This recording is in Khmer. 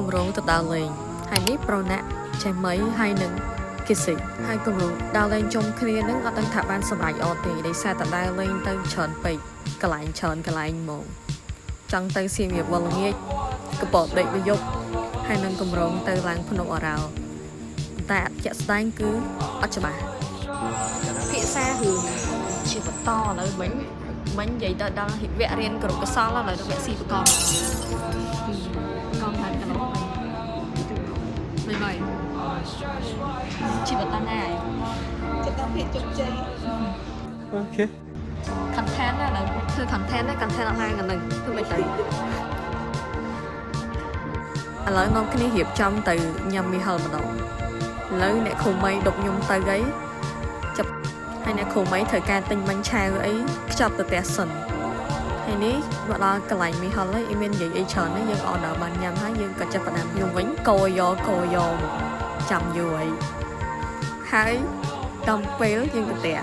គម្រោងទៅដើរលេងហើយនេះប្រូណាក់ចេះមីហើយនឹងគិសិហើយគម្រោងដើរលេងជុំគ្នានឹងអត់ដឹងថាបានសម្រេចអត់ទេដោយសារតែដើរលេងទៅច្រើនពេកកន្លែងច្រើនកន្លែងហ្មងចង់ទៅសៀមរាបវល់ល្ងាចកបោដេកវាយប់ហើយនឹងគម្រោងទៅឡើងភ្នំអរ៉ាល់តែអត់ជាក់ស្ដែងគឺអត់ច្បាស់ភាសារឿងជាបន្តឥឡូវមិញនិយាយដល់វគ្គរៀនគ្រប់កសលឥឡូវទៅវគ្គស៊ីបកងហើយកន្លងមិនជីវិតតាណាចិត្តដល់ភាពជោគជ័យអូខេ content ណាដល់ធ្វើ content ណា content អស់ហើយកណ្ដឹងធ្វើមិនទៅឥឡូវនាំគ្នារៀបចំទៅញ៉ាំមីហិលម្ដងឥឡូវអ្នកគ្រូមីដុកខ្ញុំទៅអីចាប់ហើយអ្នកគ្រូមីត្រូវការទិញបាញ់ឆាវអីខ្ចប់ទៅផ្ទះសិនហើយនេះមកដល់កន្លែងមីហិលហើយមាននិយាយអីច្រើនណាយើង order បានញ៉ាំហើយយើងក៏ចាប់ផ្ដើមខ្ញុំវិញកោយកចាំយូរហើយហើយដល់ពេលយើងទៅផ្ទះ